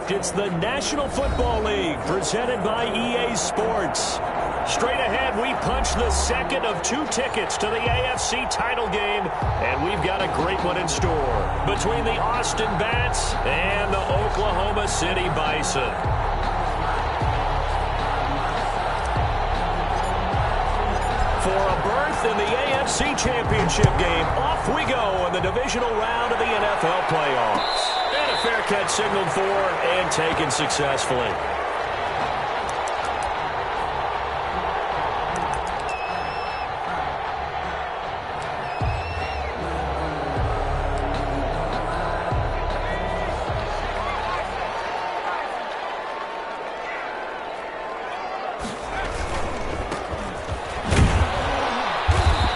fact, it's the National Football League presented by EA Sports. Straight ahead, we punch the second of 2 tickets to the AFC title game, and we've got a great one in store between the Austin Bats and the Oklahoma City Bison. For a berth in the AFC Championship game, off we go in the divisional round of the NFL playoffs. And a fair catch signaled for and taken successfully.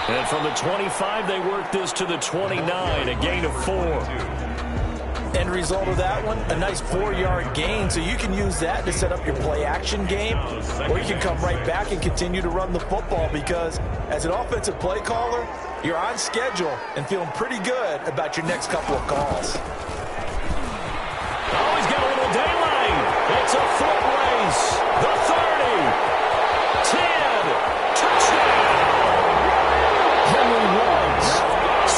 And from the 25, they work this to the 29, a gain of 4. End result of that one, a nice 4-yard gain, so you can use that to set up your play-action game, or you can come right back and continue to run the football because as an offensive play caller, you're on schedule and feeling pretty good about your next couple of calls. Oh, he's got a little daylight. It's a foot race. The 30, 10, touchdown. Henry Ruggs,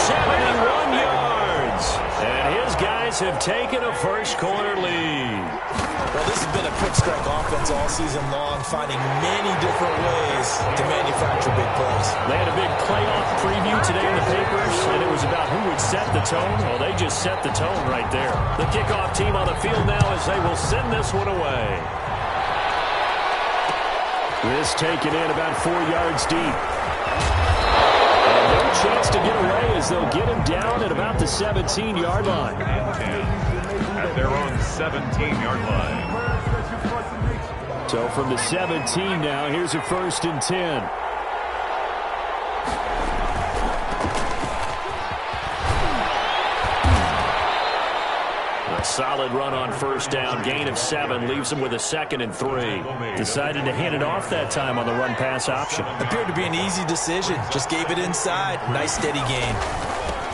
71 yards. And his guys have taken a first-quarter lead. Well, this has been a quick strike offense all season long, finding many different ways to manufacture big plays. They had a big playoff preview today in the papers, and it was about who would set the tone. Well, they just set the tone right there. The kickoff team on the field now as they will send this one away. This taken in about 4 yards deep. And no chance to get away as they'll get him down at about the 17-yard line. At their own 17-yard line. So from the 17 now, here's a 1st and 10. A solid run on first down, gain of 7, leaves him with a 2nd and 3. Decided to hand it off that time on the run-pass option. Appeared to be an easy decision. Just gave it inside. Nice steady gain.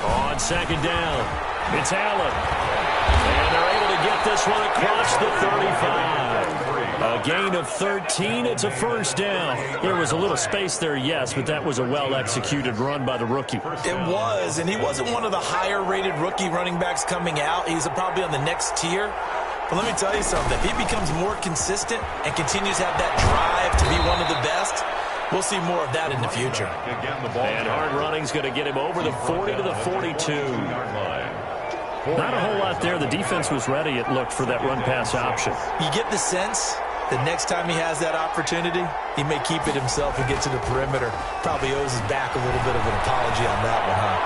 On 2nd down, it's Allen. And they're able to get this one across the 35. A gain of 13. It's a 1st down. There was a little space there, yes, but that was a well-executed run by the rookie. It was, and he wasn't one of the higher-rated rookie running backs coming out. He's probably on the next tier. But let me tell you something. If he becomes more consistent and continues to have that drive to be one of the best, we'll see more of that in the future. And hard running's going to get him over the 40 to the 42. Not a whole lot there. The defense was ready, it looked, for that run-pass option. You get the sense that next time he has that opportunity, he may keep it himself and get to the perimeter. Probably owes his back a little bit of an apology on that one, huh?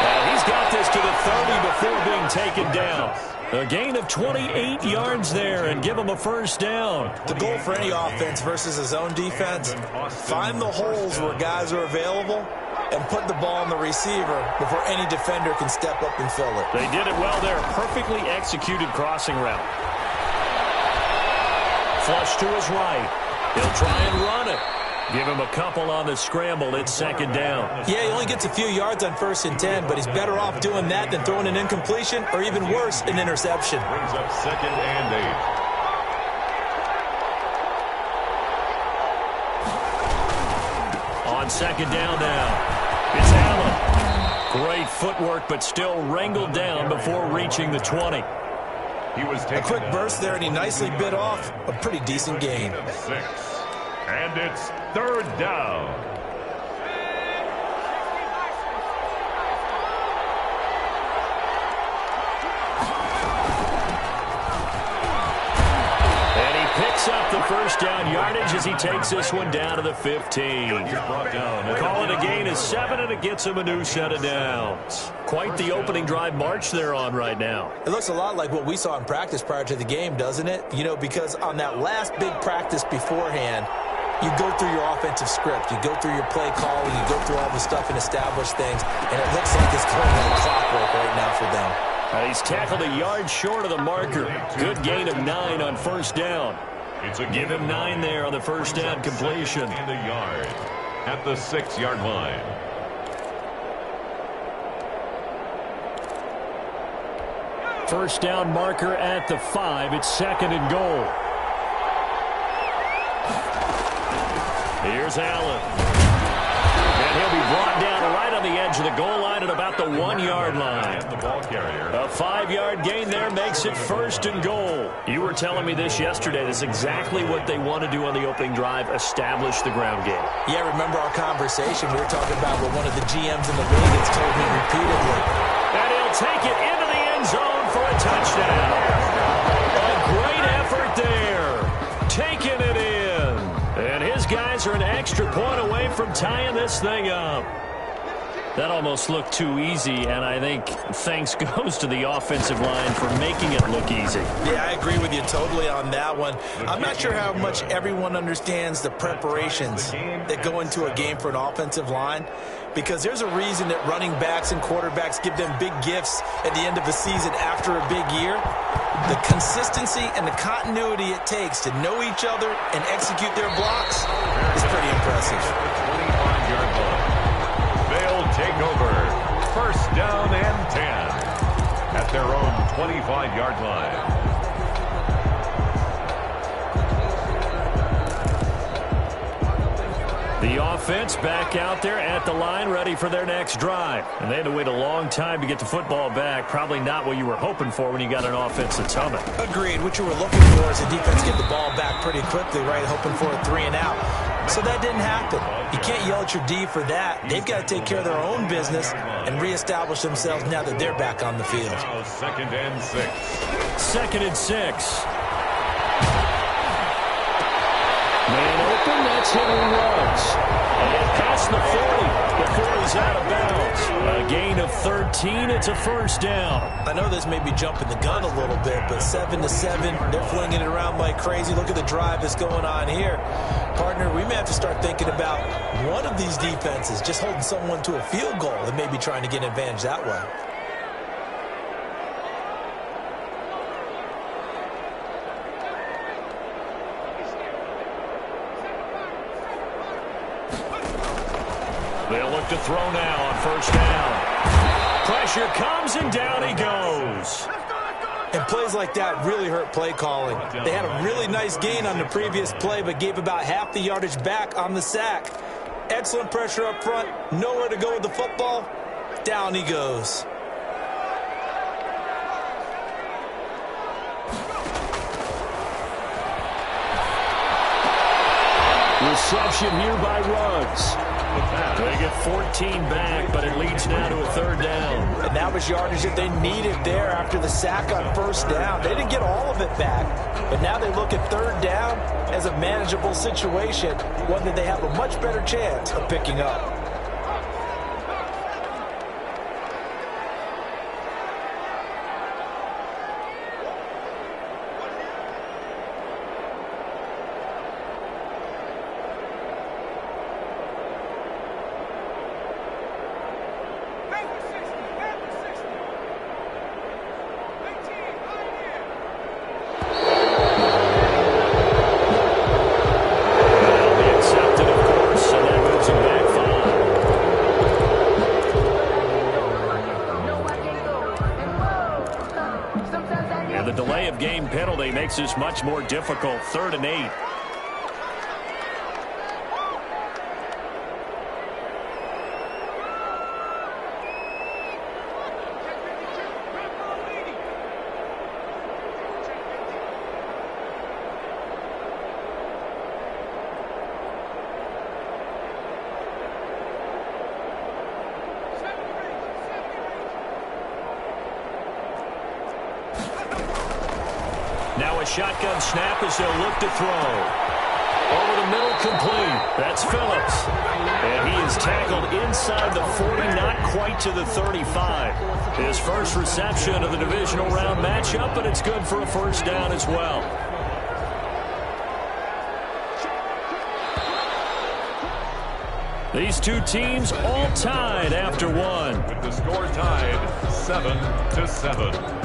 And he's got this to the 30 before being taken down. A gain of 28 yards there and give him a 1st down. The goal for any offense versus his own defense, find the holes where guys are available and put the ball on the receiver before any defender can step up and fill it. They did it well there. Perfectly executed crossing route. Flush to his right. He'll try and run it. Give him a couple on the scramble. It's 2nd down. Yeah, he only gets a few yards on 1st and 10, but he's better off doing that than throwing an incompletion or even worse, an interception. Brings up 2nd and 8. On 2nd down now. It's Allen. Great footwork, but still wrangled down before reaching the 20. He was a quick burst there, and he nicely bit off a pretty decent gain. 6. And it's 3rd down. Picks up the 1st down yardage as he takes this one down to the 15. Call it a gain of 7, and it gets him a new set of downs. Quite the opening drive march they're on right now. It looks a lot like what we saw in practice prior to the game, doesn't it? You know, because on that last big practice beforehand, you go through your offensive script. You go through your play calling. You go through all the stuff and establish things. And it looks like it's going like clockwork right now for them. He's tackled a yard short of the marker. Good gain of 9 on 1st down. Give him 9 there on the 1st down completion. And a yard at the 6-yard line. First down marker at the 5. It's 2nd and goal. Here's Allen. And he'll be brought down right on the edge of the goal line at about the 1-yard line. The ball carrier. A 5-yard gain there makes it 1st and goal. You were telling me this yesterday. This is exactly what they want to do on the opening drive, establish the ground game. Yeah, remember our conversation? We were talking about what one of the GMs in the league has told me repeatedly. And he'll take it into the end zone for a touchdown. A great effort there. Taking it in. And his guys are an extra point away from tying this thing up. That almost looked too easy, and I think thanks goes to the offensive line for making it look easy. Yeah, I agree with you totally on that one. I'm not sure how much everyone understands the preparations that go into a game for an offensive line, because there's a reason that running backs and quarterbacks give them big gifts at the end of the season after a big year. The consistency and the continuity it takes to know each other and execute their blocks is pretty impressive. 25-yard line. They'll take over. First down and 10 at their own 25-yard line. The offense back out there at the line, ready for their next drive. And they had to wait a long time to get the football back. Probably not what you were hoping for when you got an offense that's humming. Agreed. What you were looking for is the defense get the ball back pretty quickly, right? Hoping for a 3 and out. So that didn't happen. You can't yell at your D for that. They've got to take care of their own business and reestablish themselves now that they're back on the field. Now 2nd and 6. 2nd and 6. Man open, that's Henry Ruggs. And past the 40 before he's out of bounds. A gain of 13, it's a first down. I know this may be jumping the gun a little bit, but 7-7, they're flinging it around like crazy. Look at the drive that's going on here. Partner, we may have to start thinking about one of these defenses just holding someone to a field goal and maybe trying to get an advantage that way. They'll look to throw now on first down. Pressure comes, and down he goes. And plays like that really hurt play calling. They had a really nice gain on the previous play, but gave about half the yardage back on the sack. Excellent pressure up front. Nowhere to go with the football. Down he goes. Reception here by Ruggs. They get 14 back, but it leads now to a 3rd down. And that was yardage that they needed there after the sack on first down. They didn't get all of it back, but now they look at 3rd down as a manageable situation, one that they have a much better chance of picking up. Makes this much more difficult. 3rd and 8. Now a shotgun snap as they'll look to throw. Over the middle, complete. That's Phillips. And he is tackled inside the 40, not quite to the 35. His first reception of the divisional round matchup, but it's good for a first down as well. These two teams all tied after one. With the score tied 7-7.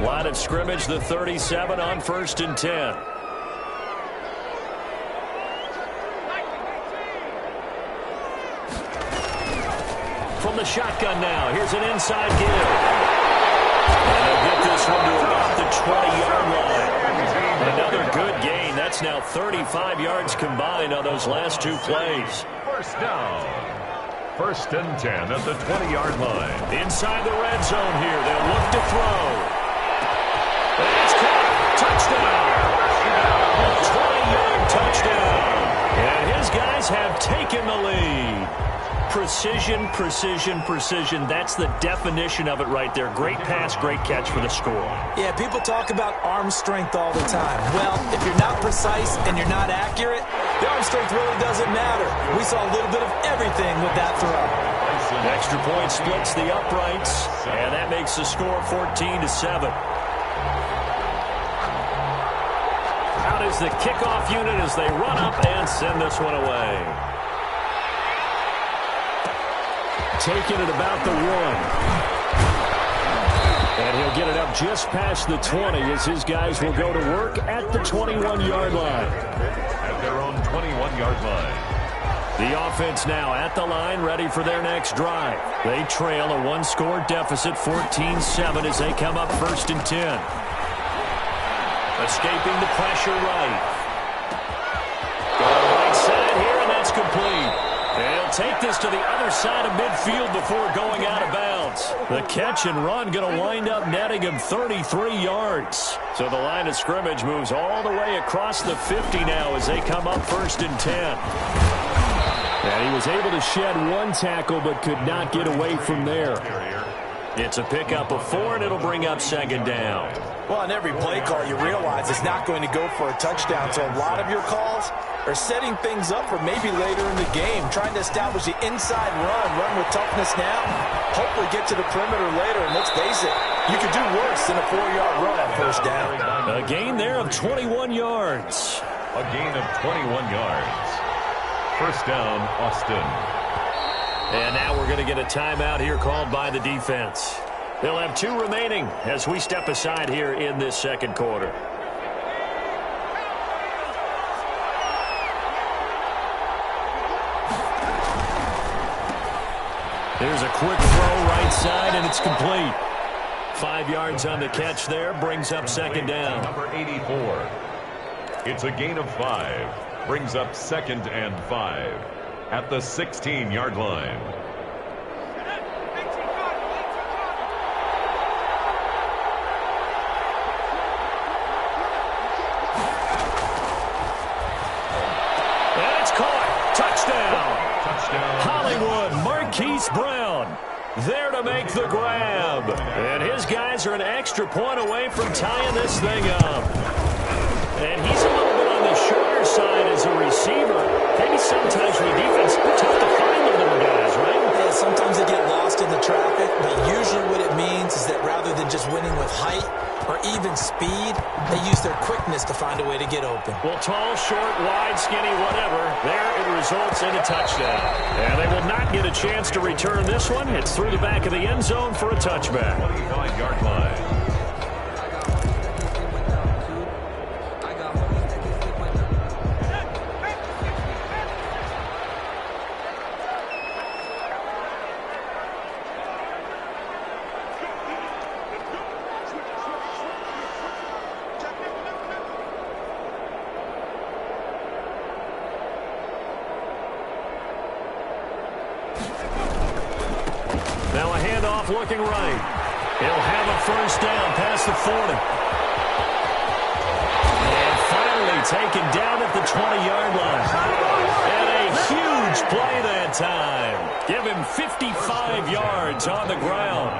Line of scrimmage, the 37 on 1st and 10. From the shotgun now, here's an inside give. And they'll get this one to about the 20-yard line. Another good gain. That's now 35 yards combined on those last two plays. First down. 1st and 10 at the 20-yard line. Inside the red zone here. They'll look to throw. And it's caught. Touchdown. A 20-yard touchdown. And his guys have taken the lead. Precision, precision, precision. That's the definition of it right there. Great pass, great catch for the score. Yeah, people talk about arm strength all the time. Well, if you're not precise and you're not accurate, the arm strength really doesn't matter. We saw a little bit of everything with that throw. Extra point splits the uprights, and that makes the score 14-7. Out is the kickoff unit as they run up and send this one away. Taking it about the 1. And he'll get it up just past the 20 as his guys will go to work at the 21-yard line. At their own 21-yard line. The offense now at the line, ready for their next drive. They trail a one-score deficit, 14-7, as they come up 1st and 10. Escaping the pressure right. Go to the right side here, and that's complete. And he'll take this to the other side of midfield before going out of bounds. The catch and run going to wind up netting him 33 yards. So the line of scrimmage moves all the way across the 50 now as they come up 1st and 10. And he was able to shed one tackle but could not get away from there. It's a pickup of 4, and it'll bring up 2nd down. Well, on every play call, you realize it's not going to go for a touchdown. So a lot of your calls are setting things up for maybe later in the game, trying to establish the inside run with toughness now, hopefully get to the perimeter later. And let's face it, you could do worse than a 4-yard run on 1st down. A gain there of 21 yards. A gain of 21 yards. 1st down, Austin. And now we're going to get a timeout here called by the defense. They'll have 2 remaining as we step aside here in this 2nd quarter. There's a quick throw right side, and it's complete. 5 yards on the catch there, brings up 2nd down. Number 84. It's a gain of 5. Brings up 2nd and 5 at the 16-yard line. And it's caught. Touchdown. Touchdown. Hollywood Marquise Brown there to make the grab. And his guys are an extra point away from tying this thing up. And he's a little bit on the shorter side as a receiver. Maybe sometimes for the defense, tough to find the little guys, right? Yeah, sometimes they get lost in the traffic, but usually what it means is that rather than just winning with height or even speed, they use their quickness to find a way to get open. Well, tall, short, wide, skinny, whatever, there it results in a touchdown. And they will not get a chance to return this one. It's through the back of the end zone for a touchback. 25-yard line. Now a handoff looking right. He'll have a 1st down past the 40. And finally taken down at the 20-yard line. And a huge play that time. Give him 55 yards on the ground.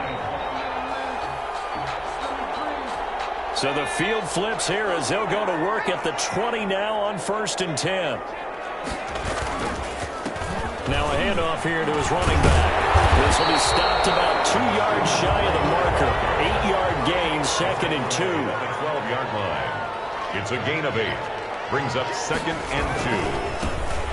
So the field flips here as they'll go to work at the 20 now on 1st and 10. Now a handoff here to his running back. This will be stopped about 2 yards shy of the marker. 8-yard gain, 2nd and 2. At the 12-yard line. It's a gain of 8. Brings up 2nd and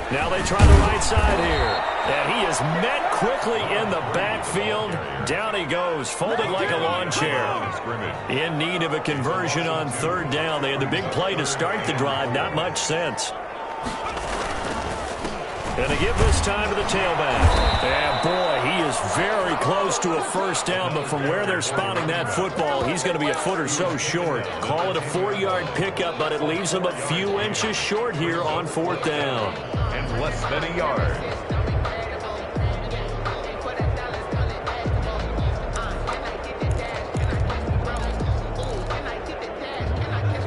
2. Now they try the right side here. And he is met quickly in the backfield. Down he goes, folded like a lawn chair. In need of a conversion on 3rd down. They had the big play to start the drive. Not much sense. Going to give this time to the tailback. And boy, he was very close to a first down, but from where they're spotting that football, he's going to be a foot or so short. Call it a 4-yard pickup, but it leaves him a few inches short here on 4th down. And less than a yard.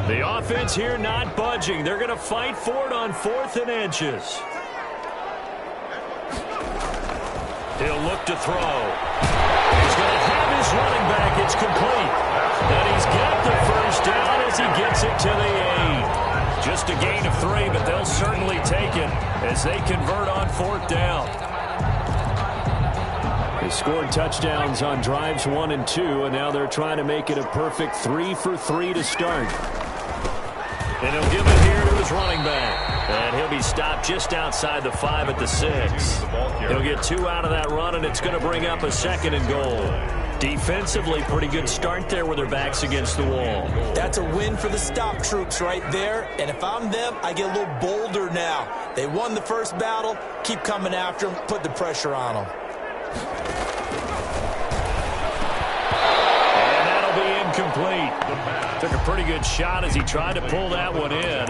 The offense here not budging. They're going to fight for it on 4th and inches. He'll look to throw. He's going to have his running back. It's complete. And he's got the first down as he gets it to the 8. Just a gain of 3, but they'll certainly take it as they convert on 4th down. They scored touchdowns on drives 1 and 2, and now they're trying to make it a perfect 3 for 3 to start. And he'll give it here to his running back. And he'll be stopped just outside the 5 at the 6. He'll get 2 out of that run, and it's going to bring up a 2nd and goal. Defensively, pretty good start there with their backs against the wall. That's a win for the stop troops right there. And if I'm them, I get a little bolder now. They won the first battle. Keep coming after them. Put the pressure on them. And that'll be incomplete. Took a pretty good shot as he tried to pull that one in.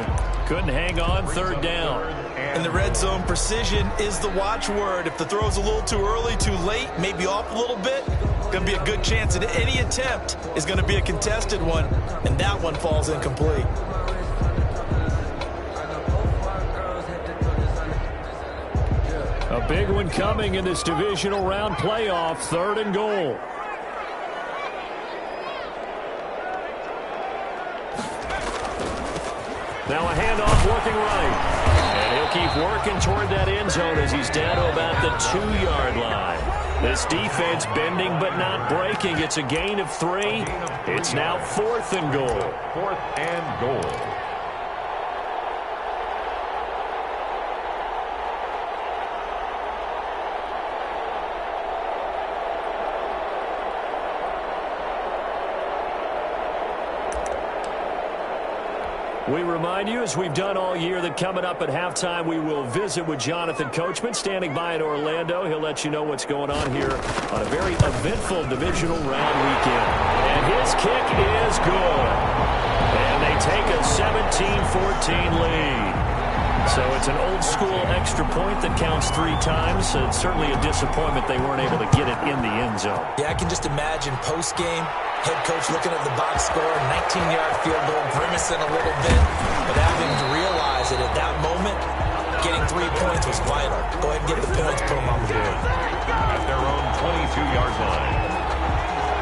Couldn't hang on 3rd down. In the red zone, precision is the watchword. If the throw's a little too early, too late, maybe off a little bit, going to be a good chance that any attempt is going to be a contested one, and that one falls incomplete. A big one coming in this divisional round playoff, 3rd and goal. Now a handoff working right. And he'll keep working toward that end zone as he's down to about the 2-yard line. This defense bending but not breaking. It's a gain of 3. It's now 4th and goal. 4th and goal. We remind you, as we've done all year, that coming up at halftime, we will visit with Jonathan Coachman, standing by in Orlando. He'll let you know what's going on here on a very eventful divisional round weekend. And his kick is good. And they take a 17-14 lead. So it's an old-school extra point that counts 3 times. So it's certainly a disappointment they weren't able to get it in the end zone. Yeah, I can just imagine post-game, head coach looking at the box score, 19-yard field goal, grimacing a little bit, but having to realize that at that moment, getting 3 points was vital. Go ahead and get the points, put them on the board. At their own 22-yard line.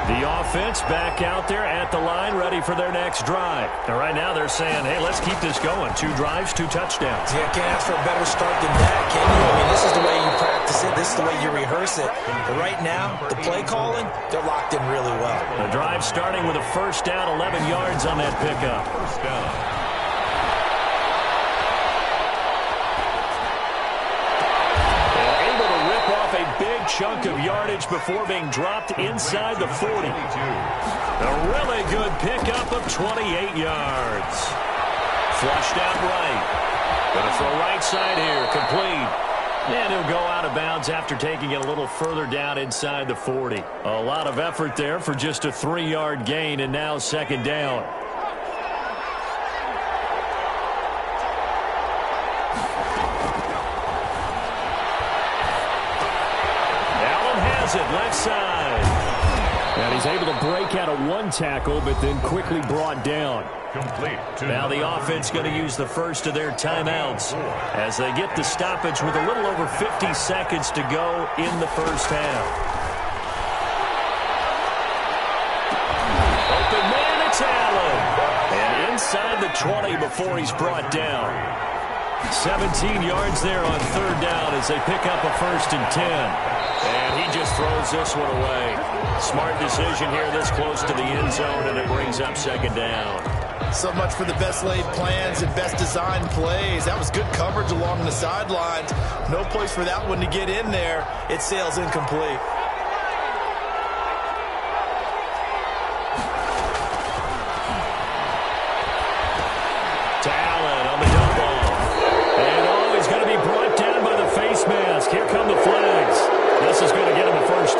The offense back out there at the line, ready for their next drive. Now, right now they're saying, hey, let's keep this going. 2 drives, 2 touchdowns. Yeah, can't ask for a better start than that, can you? I mean, this is the way you practice it. This is the way you rehearse it. But right now, the play calling, they're locked in really well. The drive starting with a first down, 11 yards on that pickup. First down. Chunk of yardage before being dropped inside the 40. A really good pickup of 28 yards. Flushed out right. Going to throw right side here. Complete. And he'll go out of bounds after taking it a little further down inside the 40. A lot of effort there for just a 3-yard gain, and now 2nd down. It left side. And he's able to break out of 1 tackle, but then quickly brought down. Complete. Now the offense going to use the first of their timeouts as they get the stoppage with a little over 50 seconds to go in the first half. Open man, it's Allen. And inside the 20 before he's brought down. 17 yards there on 3rd down as they pick up a 1st and 10. And he just throws this one away. Smart decision here this close to the end zone, and it brings up 2nd down. So much for the best laid plans and best designed plays. That was good coverage along the sidelines. No place for that one to get in there. It sails incomplete. To Allen on the dump off. And he's going to be brought down by the face mask. Here come the flags. This is going to get him a 1st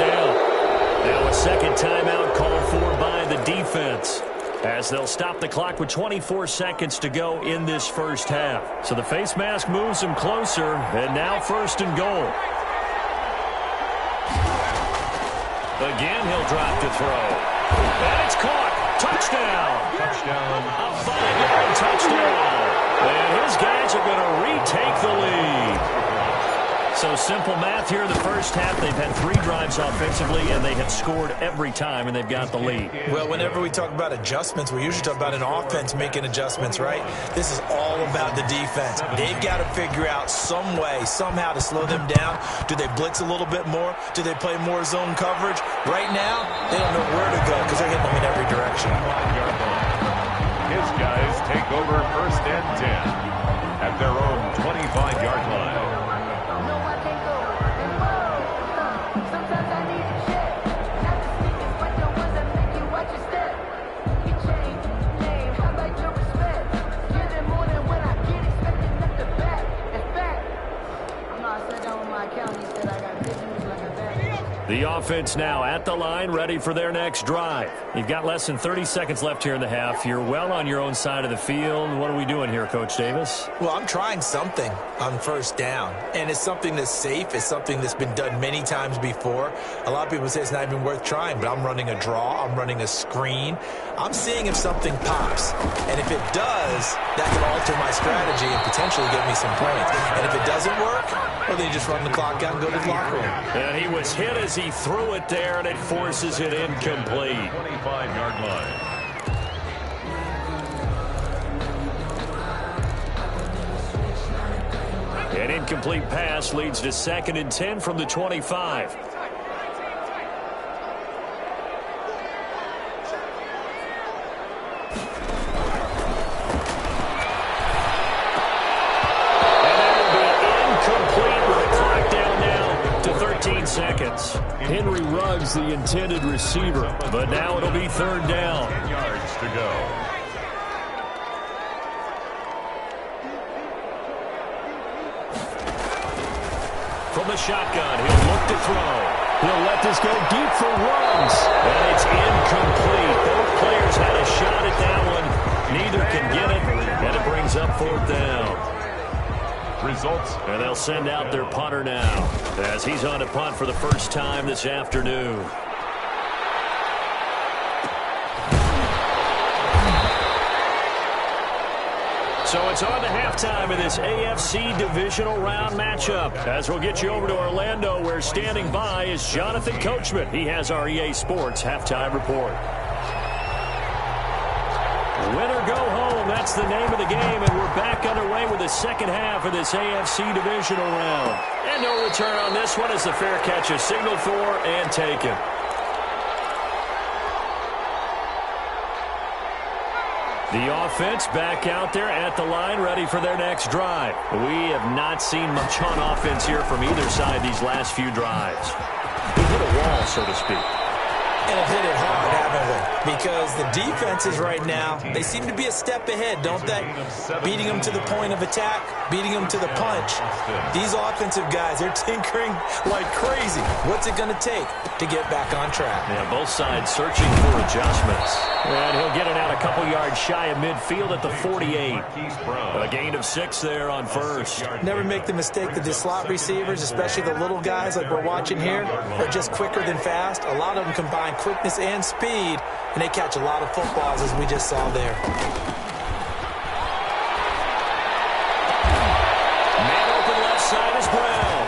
as they'll stop the clock with 24 seconds to go in this first half. So the face mask moves him closer, and now first and goal. Again, he'll drop to throw. And it's caught. Touchdown. Touchdown. A 5-yard touchdown. And his guys are going to retake the lead. So simple math here in the first half. They've had 3 drives offensively, and they have scored every time, and they've got the lead. Well, whenever we talk about adjustments, we usually talk about an offense making adjustments, right? This is all about the defense. They've got to figure out some way, somehow to slow them down. Do they blitz a little bit more? Do they play more zone coverage? Right now, they don't know where to go because they're hitting them in every direction. His guys take over first and 10 at their own 25-yard line. The offense now at the line, ready for their next drive. You've got less than 30 seconds left here in the half. You're well on your own side of the field. What are we doing here, Coach Davis? Well, I'm trying something on first down, and it's something that's safe. It's something that's been done many times before. A lot of people say it's not even worth trying, but I'm running a draw. I'm running a screen. I'm seeing if something pops, and if it does, that can alter my strategy and potentially get me some points. And if it doesn't work, well, then you just run the clock out and go to the locker room. And he was hit as he threw it there, and it forces it incomplete. 25-yard line. An incomplete pass leads to 2nd and 10 from the 25. Seconds. Henry Ruggs, the intended receiver, but now it'll be 3rd down. 10 yards to go. From the shotgun, he'll look to throw. He'll let this go deep for Ruggs, and it's incomplete. Both players had a shot at that one. Neither can get it, and it brings up 4th down. Results. And they'll send out their punter now as he's on to punt for the first time this afternoon. So it's on to halftime of this AFC divisional round matchup. As we'll get you over to Orlando, where standing by is Jonathan Coachman. He has our EA Sports halftime report. Win or go home, that's the name of the game, and we're back underway with the second half of this AFC divisional round. And no return on this one as the fair catch is signaled for and taken. The offense back out there at the line, ready for their next drive. We have not seen much on offense here from either side these last few drives. We hit a wall, so to speak. And have hit it hard, haven't we? Because the defenses right now, they seem to be a step ahead, don't they? Beating them to the point of attack, beating them to the punch. These offensive guys, they're tinkering like crazy. What's it going to take to get back on track? Yeah, both sides searching for adjustments. And he'll get it out a couple yards shy of midfield at the 48. A gain of 6 there on first. Never make the mistake that the slot receivers, especially the little guys like we're watching here, are just quicker than fast. A lot of them combine quickness and speed, and they catch a lot of footballs, as we just saw there. Man open left side is Brown.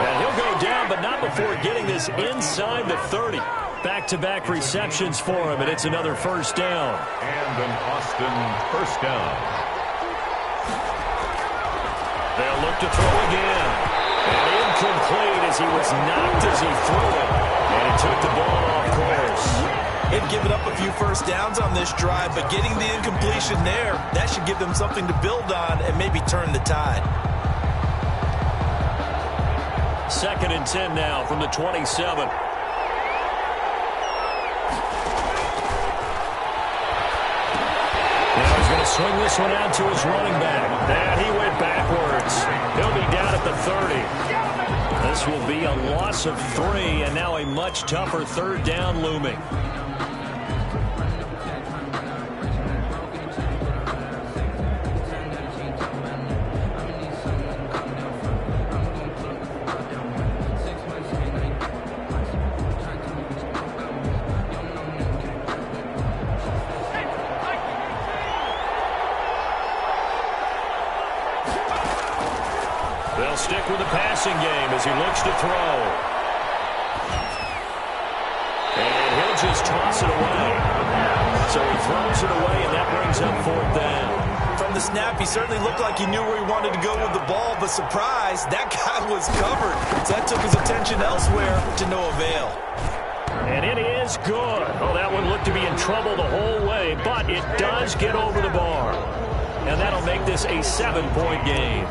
And he'll go down, but not before getting this inside the 30. Back-to-back receptions for him, and it's another first down. And an Austin first down. They'll look to throw again. And incomplete as he was knocked as he threw it. And he took the ball off course. They've given up a few first downs on this drive, but getting the incompletion there, that should give them something to build on and maybe turn the tide. 2nd and 10 now from the 27. Now he's going to swing this one out to his running back. And he went backwards. He'll be down at the 30. This will be a loss of 3, and now a much tougher 3rd down looming. They'll stick with the passing game as he looks to throw. And he'll just toss it away. So he throws it away, and that brings up 4th down. From the snap, he certainly looked like he knew where he wanted to go with the ball, but surprise, that guy was covered. So that took his attention elsewhere to no avail. And it is good. Oh, that one looked to be in trouble the whole way, but it does get over the bar. And that'll make this a 7-point game.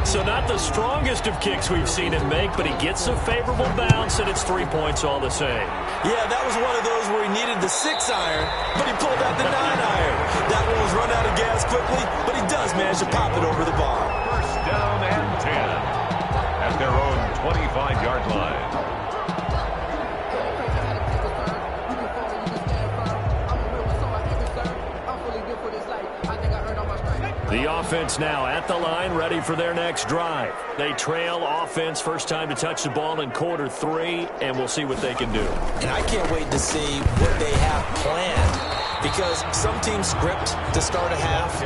So not the strongest of kicks we've seen him make, but he gets a favorable bounce, and it's 3 points all the same. Yeah, that was one of those where he needed the 6-iron, but he pulled out the 9-iron. That one was run out of gas quickly, but he does manage to pop it over the bar. First down and 10 at their own 25-yard line. The offense now at the line, ready for their next drive. They trail offense, first time to touch the ball in quarter 3, and we'll see what they can do. And I can't wait to see what they have planned, because some teams script to start a half.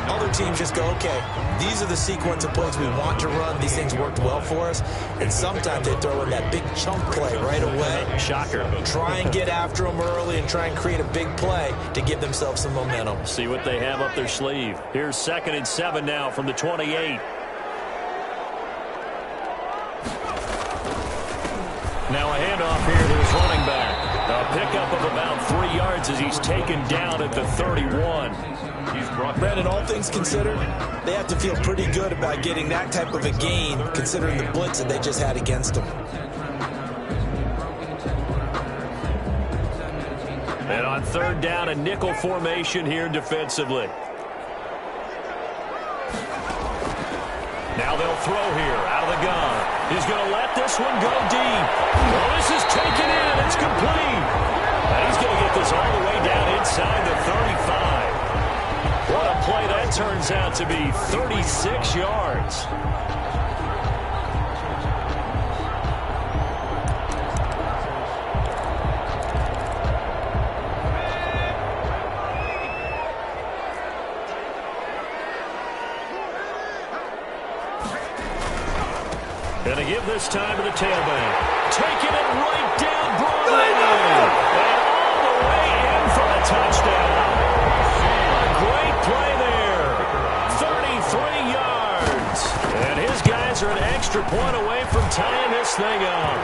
Other teams just go, okay, these are the sequence of plays we want to run. These things worked well for us. And sometimes they throw in that big chunk play right away. Shocker. Try and get after them early and try and create a big play to give themselves some momentum. See what they have up their sleeve. Here's 2nd and 7 now from the 28. Now a handoff here to his running back. A pickup of about 3 yards as he's taken down at the 31. Brandon, all things considered, they have to feel pretty good about getting that type of a gain, considering the blitz that they just had against them. And on 3rd down, a nickel formation here defensively. Now they'll throw here out of the gun. He's going to let this one go deep. Well, this is taken in. It's complete. And he's going to get this all the way down inside the 35. What a play that turns out to be, 36 yards. And to give this time to the tailback. Taking it right down Broadway. And all the way in for a touchdown. A great play there. 33 yards. And his guys are an extra point away from tying this thing up.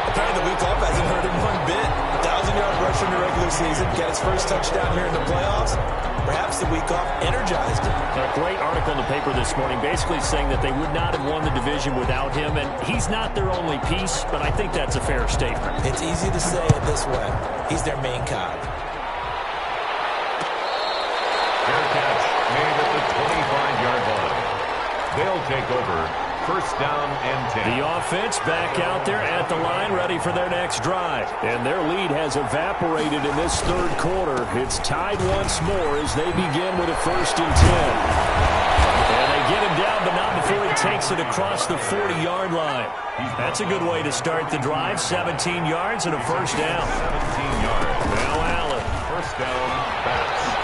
Apparently the week off hasn't hurt him one bit. 1,000-yard rush in the regular season. Get his first touchdown here in the playoffs. Perhaps the week off energized him. A great article in the paper this morning basically saying that they would not have won the division without him, and he's not their only piece, but I think that's a fair statement. It's easy to say it this way. He's their main cog. Fair catch made at the 25-yard line. They'll take over. First down and 10. The offense back out there at the line, ready for their next drive. And their lead has evaporated in this 3rd quarter. It's tied once more as they begin with a 1st and 10. And they get him down, but not before he takes it across the 40-yard line. That's a good way to start the drive. 17 yards and a 1st down. 17 yards. Now Allen. First down, bats.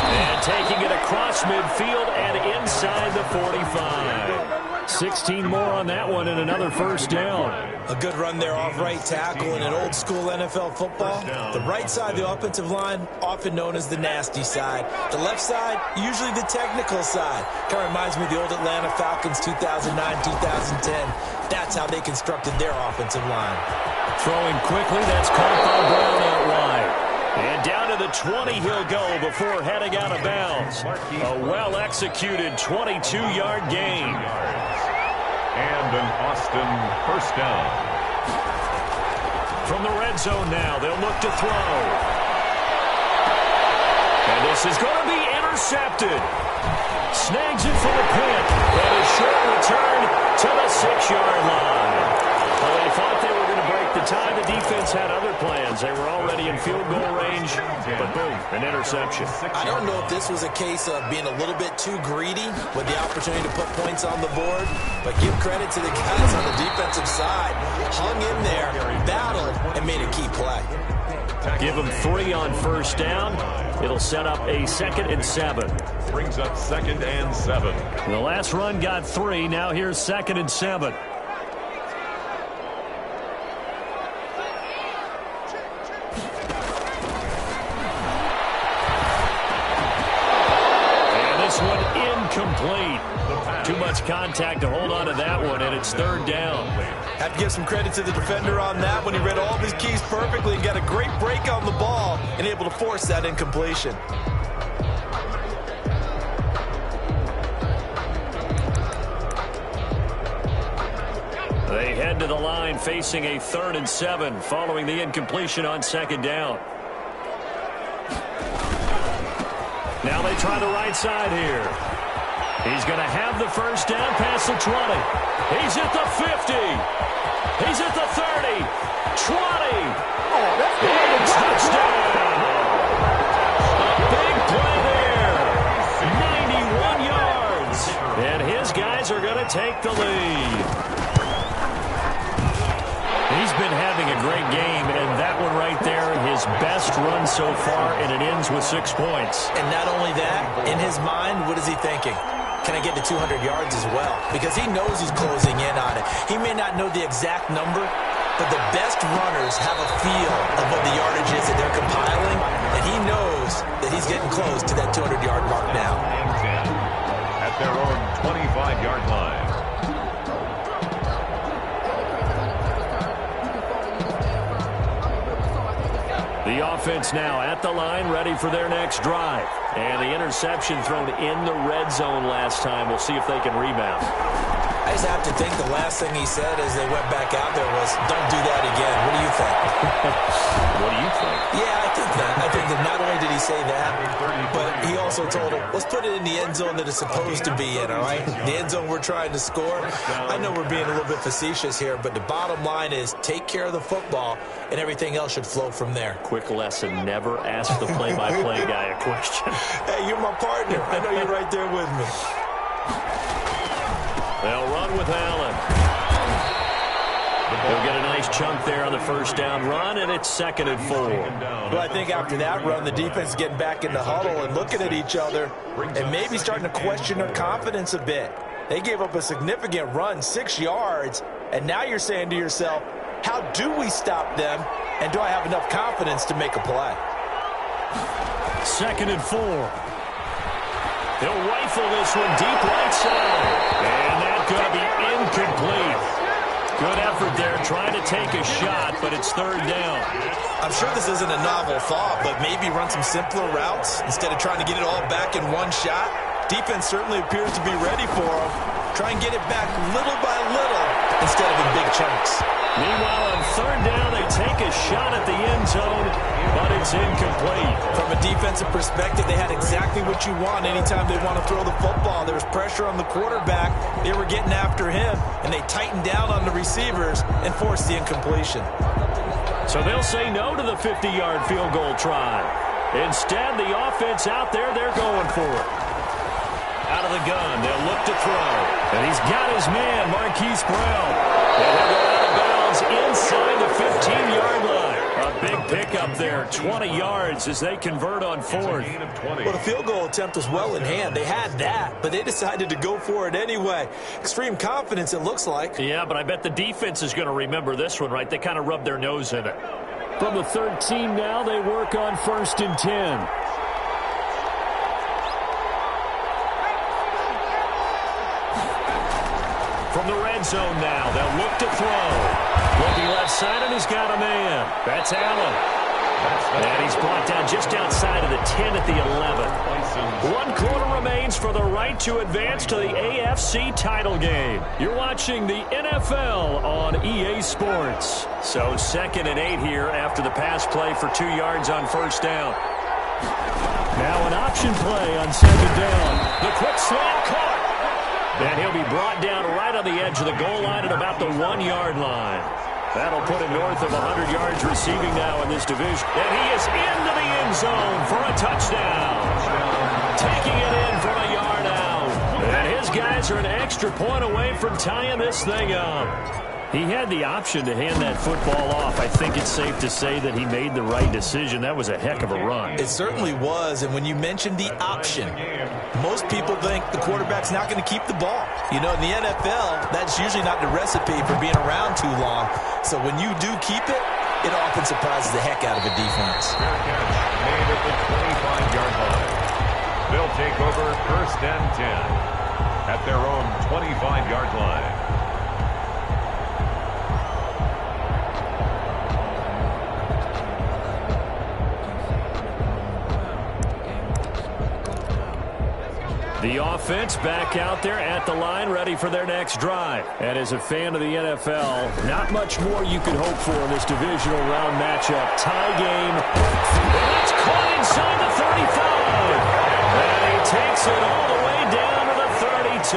And taking it across midfield and inside the 45. 16 more on that one and another 1st down. A good run there off right tackle in an old-school NFL football. The right side of the offensive line, often known as the nasty side. The left side, usually the technical side. Kind of reminds me of the old Atlanta Falcons 2009-2010. That's how they constructed their offensive line. Throwing quickly, that's caught by Brown out wide. And down to the 20 he'll go before heading out of bounds. A well-executed 22-yard gain. And an Austin first down. From the red zone now, they'll look to throw. And this is going to be intercepted. Snags it for the pick. And a short return to the 6-yard line. Well, they thought they were going to break the tie. The defense had other plans. They were already in field goal range, but boom, an interception. I don't know if this was a case of being a little bit too greedy with the opportunity to put points on the board, but give credit to the guys on the defensive side. Hung in there, battled, and made a key play. Give them 3 on first down. It'll set up a 2nd and 7. Brings up 2nd and 7. The last run got 3. Now here's 2nd and 7. And this one incomplete. Too much contact to hold on to that one, and it's 3rd down. Have to give some credit to the defender on that when he read all of his keys perfectly and got a great break on the ball and able to force that incompletion. They head to the line facing a 3rd and 7 following the incompletion on 2nd down. Now they try the right side here. He's going to have the first down past the 20. He's at the 50. He's at the 30. 20. It's touchdown. A big play there. 91 yards. And his guys are going to take the lead. He's been having a great game, and that one right there, his best run so far, and it ends with 6 points. And not only that, in his mind, what is he thinking? Can I get to 200 yards as well? Because he knows he's closing in on it. He may not know the exact number, but the best runners have a feel of what the yardage is that they're compiling, and he knows that he's getting close to that 200-yard mark now. At their own 25-yard line. The offense now at the line, ready for their next drive. And the interception thrown in the red zone last time. We'll see if they can rebound. I just have to think the last thing he said as they went back out there was, don't do that again. What do you think? What do you think? Yeah, I think that. I think that not only did he say that, but he also told him, let's put it in the end zone that it's supposed to be in, all right? The end zone we're trying to score. I know we're being a little bit facetious here, but the bottom line is take care of the football, and everything else should flow from there. Quick lesson, never ask the play-by-play guy a question. Hey, you're my partner. I know you're right there with me. They'll run with Allen. They'll get a nice chunk there on the first down run, and it's 2nd and 4. Well, I think after that run, the defense is getting back in the huddle and looking at each other and maybe starting to question their confidence a bit. They gave up a significant run, 6 yards, and now you're saying to yourself, how do we stop them, and do I have enough confidence to make a play? 2nd and 4. He'll rifle this one deep right side. And that's going to be incomplete. Good effort there trying to take a shot, but it's 3rd down. I'm sure this isn't a novel thought, but maybe run some simpler routes instead of trying to get it all back in one shot. Defense certainly appears to be ready for him. Try and get it back little by little instead of in big chunks. Meanwhile, on 3rd down, they take a shot at the end zone, but it's incomplete. From a defensive perspective, they had exactly what you want anytime they want to throw the football. There was pressure on the quarterback. They were getting after him, and they tightened down on the receivers and forced the incompletion. So they'll say no to the 50-yard field goal try. Instead, the offense out there, they're going for it. Out of the gun, they'll look to throw. And he's got his man, Marquise Brown. And he'll go out of bounds inside the 15-yard line. A big pickup there, 20 yards as they convert on 4th. Well, the field goal attempt was well in hand. They had that, but they decided to go for it anyway. Extreme confidence, it looks like. Yeah, but I bet the defense is going to remember this one, right? They kind of rubbed their nose in it. From the 13 now, they work on 1st and 10. From the red zone now, they'll look to throw. Looking left side, and he's got a man. That's Allen. And he's brought down just outside of the 10 at the 11. 1 quarter remains for the right to advance to the AFC title game. You're watching the NFL on EA Sports. So 2nd and 8 here after the pass play for 2 yards on 1st down. Now an option play on 2nd down. The quick slant caught. And he'll be brought down right on the edge of the goal line at about the 1-yard line. That'll put him north of 100 yards receiving now in this division. And he is into the end zone for a touchdown. Taking it in from a yard out. And his guys are an extra point away from tying this thing up. He had the option to hand that football off. I think it's safe to say that he made the right decision. That was a heck of a run. It certainly was, and when you mentioned the option, most people think the quarterback's not going to keep the ball. You know, in the NFL, that's usually not the recipe for being around too long. So when you do keep it, it often surprises the heck out of a defense. Fair catch made at the 25-yard line. They'll take over 1st and 10 at their own 25-yard line. The offense back out there at the line, ready for their next drive. And as a fan of the NFL, not much more you could hope for in this divisional round matchup. Tie game. And it's caught inside the 35. And he takes it all the way down to the 32.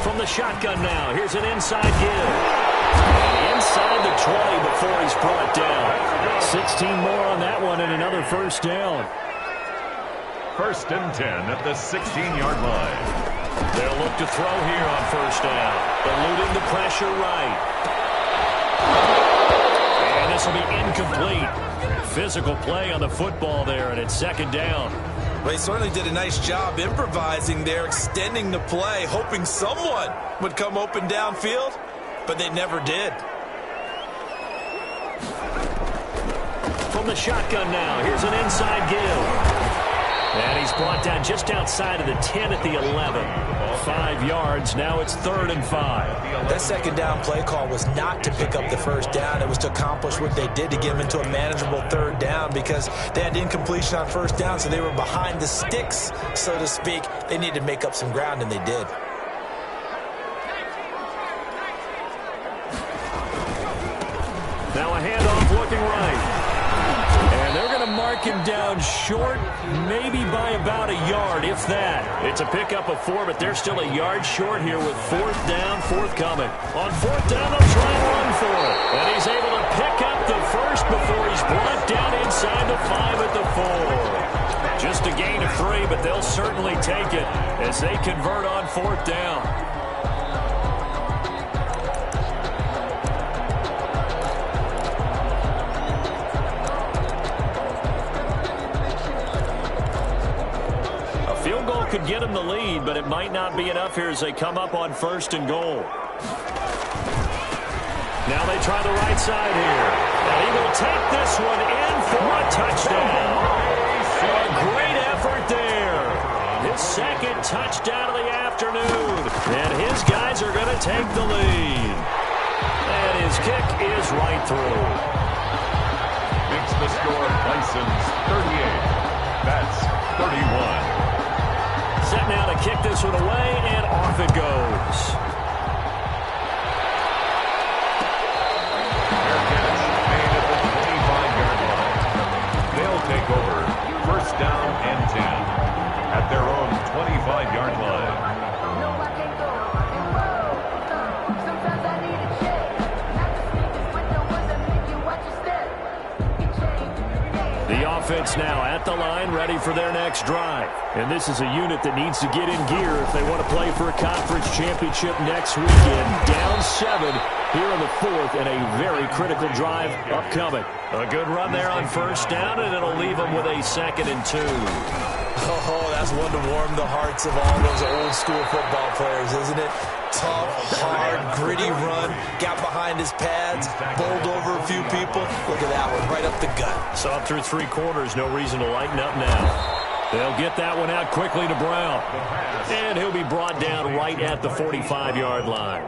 From the shotgun now, here's an inside give. Inside the 20 before he's brought down. 16 more on that one and another first down. 1st and 10 at the 16-yard line. They'll look to throw here on first down. Eluding the pressure right. And this will be incomplete. Physical play on the football there, and it's 2nd down. Well, he certainly did a nice job improvising there, extending the play, hoping someone would come open downfield, but they never did. From the shotgun now, here's an inside give. And he's brought down just outside of the 10 at the 11. 5 yards. Now it's 3rd and 5. That 2nd down play call was not to pick up the first down. It was to accomplish what they did to get them into a manageable 3rd down because they had incompletion on first down, so they were behind the sticks, so to speak. They needed to make up some ground, and they did. Now a handoff looking right. And they're going to mark him down short, maybe by about a yard, if that. It's a pickup of 4, but they're still a yard short here with 4th down forthcoming. On 4th down, they'll try and run for it. And he's able to pick up the first before he's brought down inside the 5 at the 4. Just a gain of 3, but they'll certainly take it as they convert on 4th down. Could get him the lead, but it might not be enough here as they come up on 1st and goal. Now they try the right side here. And he will take this one in for a touchdown. A great effort there. His 2nd touchdown of the afternoon. And his guys are going to take the lead. And his kick is right through. Makes the score Bison's 38. That's 31. Set now to kick this one away, and off it goes. Fair catch made at the 25-yard line. They'll take over 1st down and 10 at their own 25-yard line. The offense now at the line, ready for their next drive. And this is a unit that needs to get in gear if they want to play for a conference championship next weekend. Down 7 here in the 4th, and a very critical drive upcoming. A good run there on first down, and it'll leave them with a 2nd and 2. Oh, that's one to warm the hearts of all those old school football players, isn't it? Tough, hard, gritty run, got behind his pads, bowled over a few people. Look at that one, right up the gut. Saw through 3 quarters, no reason to lighten up now. They'll get that one out quickly to Brown. And he'll be brought down right at the 45-yard line.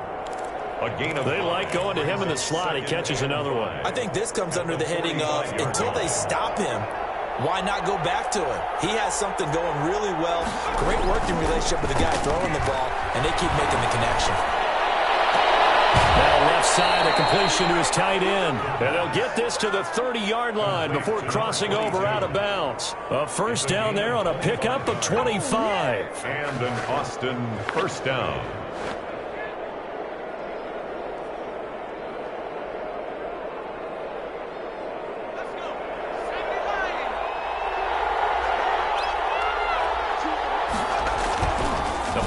They like going to him in the slot. He catches another one. I think this comes under the heading of until they stop him, why not go back to him? He has something going really well. Great working relationship with the guy throwing the ball, and they keep making the connection. Now left side, a completion to his tight end. And they'll get this to the 30-yard line before crossing over out of bounds. A first down there on a pickup of 25. And an Austin first down.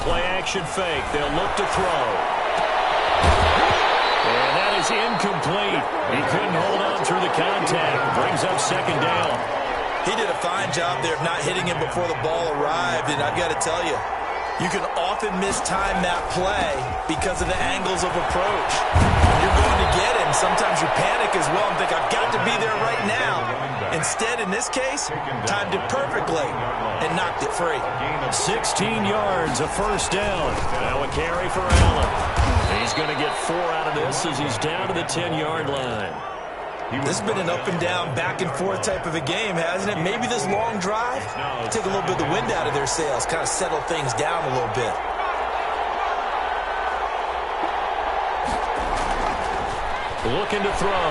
play action fake. They'll look to throw. And that is incomplete. He couldn't hold on through the contact. Brings up second down. He did a fine job there of not hitting him before the ball arrived, and I've got to tell you, you can often mistime that play because of the angles of approach. You're going to get him. Sometimes you panic as well and think, I've got to be there right now. Instead, in this case, timed it perfectly and knocked it free. 16 yards, a first down. Now a carry for Allen. He's going to get 4 out of this as he's down to the 10-yard line. This has been an up-and-down, back-and-forth type of a game, hasn't it? Maybe this long drive, take a little bit of the wind out of their sails, kind of settle things down a little bit. Looking to throw.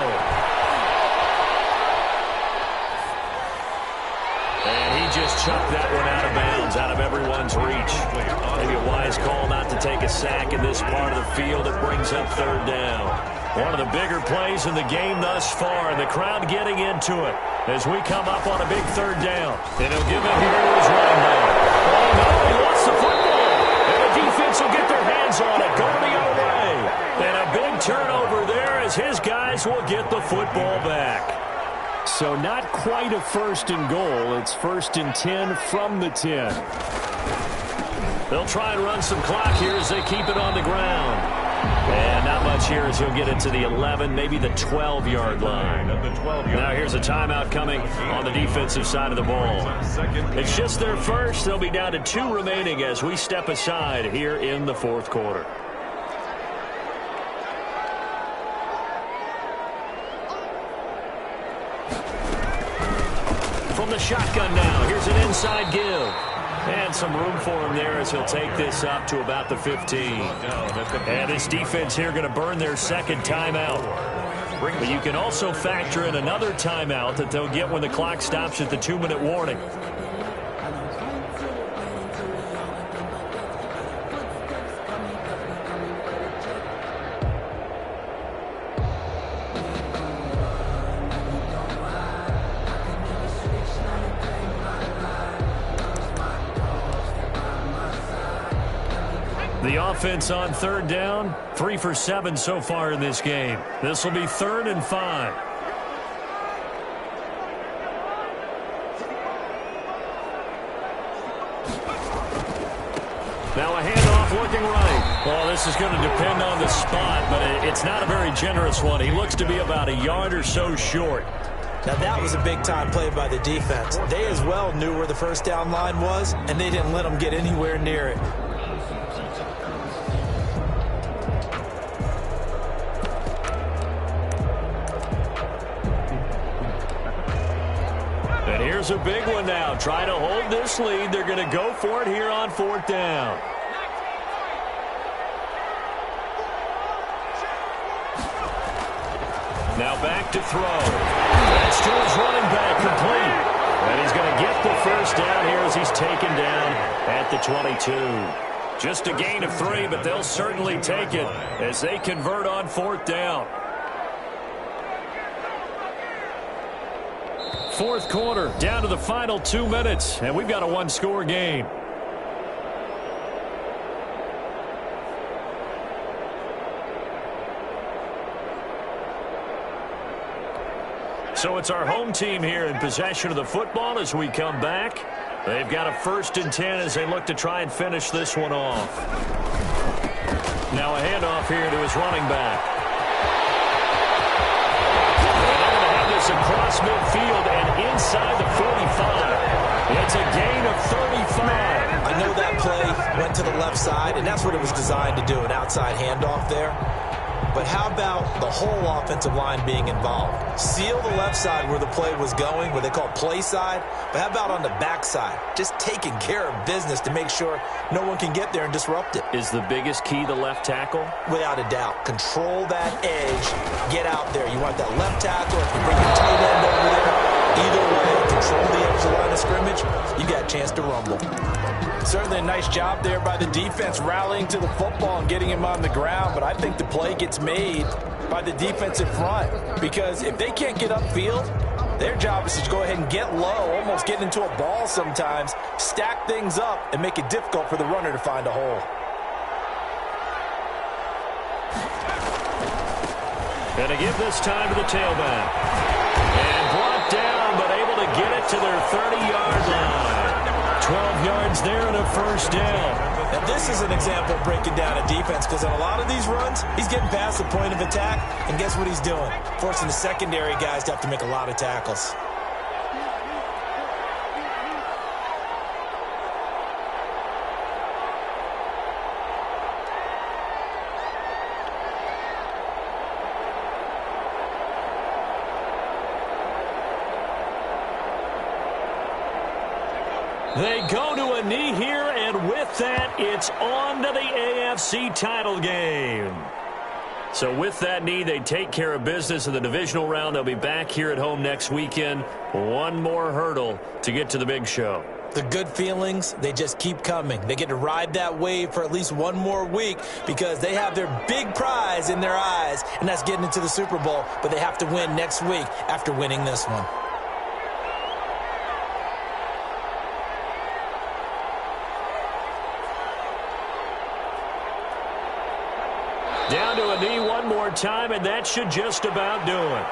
And he just chucked that one out of bounds, out of everyone's reach. Maybe a wise call not to take a sack in this part of the field. It brings up third down. One of the bigger plays in the game thus far, and the crowd getting into it as we come up on a big third down. And he'll give it here to his running back. Oh, no, he lost the football. And the defense will get their hands on it, going the other way. And a big turnover there as his guys will get the football back. So not quite a first and goal. It's first and 10 from the 10. They'll try and run some clock here as they keep it on the ground. And not much here as he'll get it to the 11, maybe the 12-yard line. Now here's a timeout coming on the defensive side of the ball. It's just their first. They'll be down to 2 remaining as we step aside here in the fourth quarter. From the shotgun now, here's an inside give. And some room for him there as he'll take this up to about the 15. And this defense here going to burn their second timeout. But you can also factor in another timeout that they'll get when the clock stops at the 2-minute warning. The offense on third down, 3 for 7 so far in this game. This will be 3rd and 5. Now a handoff looking right. Well, this is going to depend on the spot, but it's not a very generous one. He looks to be about a yard or so short. Now that was a big-time play by the defense. They as well knew where the first down line was, and they didn't let them get anywhere near it. And here's a big one now. Try to hold this lead. They're going to go for it here on 4th down. Now back to throw. That's to his running back, complete. And he's going to get the first down here as he's taken down at the 22. Just a gain of 3, but they'll certainly take it as they convert on 4th down. Fourth quarter, down to the final 2 minutes, and we've got a 1-score game. So it's our home team here in possession of the football as we come back. They've got a 1st and 10 as they look to try and finish this one off. Now a handoff here to his running back. Across midfield and inside the 45. It's a gain of 35. I know that play went to the left side, and that's what it was designed to do, an outside handoff there. But how about the whole offensive line being involved? Seal the left side where the play was going, what they call play side. But how about on the back side? Just taking care of business to make sure no one can get there and disrupt it. Is the biggest key the left tackle? Without a doubt. Control that edge. Get out there. You want that left tackle. If you bring your tight end over there, either way, control the edge of the line of scrimmage, you got a chance to rumble. Certainly a nice job there by the defense rallying to the football and getting him on the ground, but I think the play gets made by the defensive front because if they can't get upfield, Their job is to go ahead and get low, almost get into a ball sometimes, stack things up, and make it difficult for the runner to find a hole. And to give this time to the tailback. And brought down, but able to get it to their 30-yard line. 12 yards there and a first down. Now this is an example of breaking down a defense, because on a lot of these runs, he's getting past the point of attack, and guess what he's doing? Forcing the secondary guys to have to make a lot of tackles. They go to a knee here, and with that, it's on to the AFC title game. So with that knee, they take care of business in the divisional round. They'll be back here at home next weekend. One more hurdle to get to the big show. The good feelings, they just keep coming. They get to ride that wave for at least one more week because they have their big prize in their eyes, and that's getting into the Super Bowl. But they have to win next week after winning this one. Down to a knee one more time, and that should just about do it.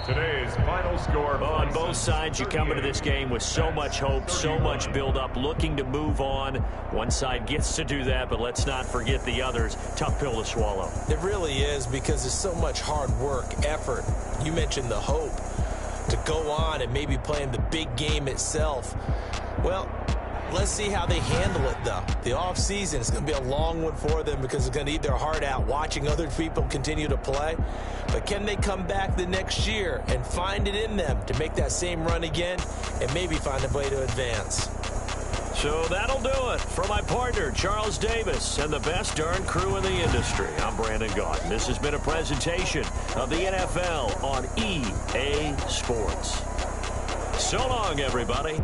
Today's final score. On both sides, you come into this game with so much hope, so much build-up, looking to move on. One side gets to do that, but let's not forget the others. Tough pill to swallow. It really is, because there's so much hard work, effort. You mentioned the hope to go on and maybe play in the big game itself. Well, let's see how they handle it, though. The offseason is going to be a long one for them because they're going to eat their heart out watching other people continue to play. But can they come back the next year and find it in them to make that same run again and maybe find a way to advance? So that'll do it. For my partner, Charles Davis, and the best darn crew in the industry, I'm Brandon Gaudin. This has been a presentation of the NFL on EA Sports. So long, everybody.